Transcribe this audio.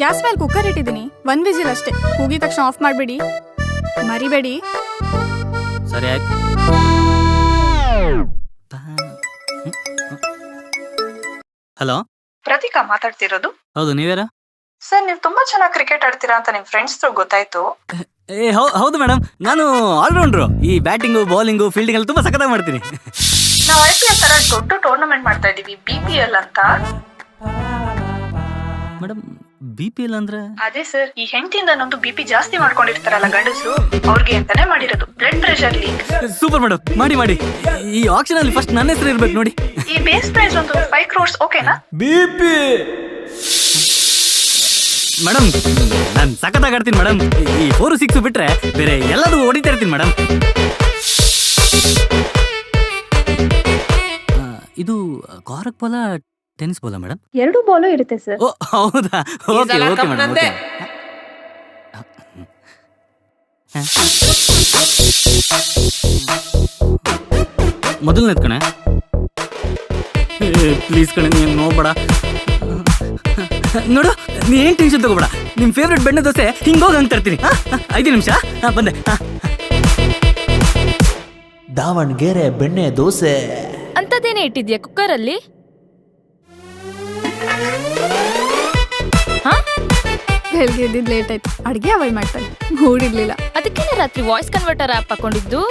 Gas ಮೇಲೆ cooker ಇಟ್ಟಿದ್ದೀನಿ, 1 whistle ಅಷ್ಟೇ. ಕೂಗಿದ ತಕ್ಷಣ ಆಫ್ ಮಾಡಬೇಡಿ, ಮರಿಬೇಡಿ. ಸರಿ ಆಯ್ತು. ಹಲೋ, ಪ್ರತೀಕಾ ಮಾತಾಡ್ತಿರೋದು? ಹೌದು, ನೀವ್ಯಾರ? ಸರ್, ನೀವು ತುಂಬಾ ಚೆನ್ನಾಗಿ ಕ್ರಿಕೆಟ್ ಆಡ್ತೀರಾ ಅಂತ ನಿಮ್ ಫ್ರೆಂಡ್ಸ್ ಗೊತ್ತಾಯ್ತು. ಹೌದು ಮೇಡಮ್, ನಾನು ಆಲ್ರೌಂಡ್ರು. ಈ ಬ್ಯಾಟಿಂಗು, ಬೌಲಿಂಗು, ಫೀಲ್ಡಿಂಗ್ ಎಲ್ಲ ತುಂಬಾ ಸಖತ್ತಾಗಿ ಮಾಡ್ತೀನಿ. ನಾವು IPL ತರ ದೊಡ್ಡ ಟೂರ್ನಮೆಂಟ್ ಮಾಡ್ತಾ ಇದೀವಿ, BPL ಅಂತ. ಮೇಡಮ್, BPL ಅಂದ್ರೆ? ಅದೇ ಸರ್, ಈ ಹೆಂಡತಿಯಿಂದ ನೊಂದು BP ಜಾಸ್ತಿ ಮಾಡ್ಕೊಂಡಿರ್ತಾರಲ್ಲ ಗಂಡಸರು, ಅವ್ರಿಗೆ ಅಂತಾನೆ ಮಾಡಿರೋದು. Blood pressure leak. Super madam, ಮಾಡಿ ಮಾಡಿ. ಈ ಆಕ್ಷನ್ ಅಲ್ಲಿ ಫಸ್ಟ್ ನನ್ನ ಹೆಸರು ಇರ್ಬೇಕು ನೋಡಿ. ಈ ಬೇಸ್ ಪ್ರೈಸ್ ಒಂದು 5 crores, ಓಕೆನಾ? ಮೇಡಮ್, ನಾನು ಸಖತ್ತಾಗಿ ಆಡ್ತೀನಿ ಮೇಡಮ್. ಈ 4, 6 ಬಿಟ್ರೆ ಬೇರೆ ಎಲ್ಲದೂ ಹೊಡಿತಾ ಇರ್ತೀನಿ ಮೇಡಮ್. ಇದು ಕಾರ್ಕ್ ಬಾಲ, ಟೆನ್ನಿಸ್ ಬಾಲ ಮೇಡಮ್? 2 ಬಾಲು ಇರುತ್ತೆ ಸರ್. ಓ ಹೌದಾ, ಓಕೆ ಓಕೆ ಮೇಡಮ್, ಓಕೆ. ಮೊದಲನೇದು ಕಣೆ, ಪ್ಲೀಸ್ ಕಣೆ, ನೀನು ನೋಡ್ಬೇಡ ನೋಡು. ನೀ ಏನ್ ಟೆನ್ಷನ್ ತಗೋಬೇಡ. ನಿಮ್ ಫೇವ್ರೆಟ್ ಬೆಣ್ಣೆ ದೋಸೆ ಹಿಂಗೋಗಿ ಅಂತ ಇರ್ತೀನಿ. 5 ನಿಮಿಷ ಬಂದೆ. ದಾವಣಗೆರೆ ಬೆಣ್ಣೆ ದೋಸೆ ಅಂತದೇನೆ ಇಟ್ಟಿದ್ಯಾ ಕುಕ್ಕರಲ್ಲಿ? ಬೆಳಗ್ಗೆ ಎದ್ದಿದ್ದು ಲೇಟ್ ಆಯ್ತು, ಅಡುಗೆ ಅವಾಯ್ಡ್ ಮಾಡ್ತಾನೆ, ಮೂಡಿರ್ಲಿಲ್ಲ. ಅದಕ್ಕೇನೆ ರಾತ್ರಿ ವಾಯ್ಸ್ ಕನ್ವರ್ಟರ್ ಆಪ್ ಹಾಕೊಂಡಿದ್ದು.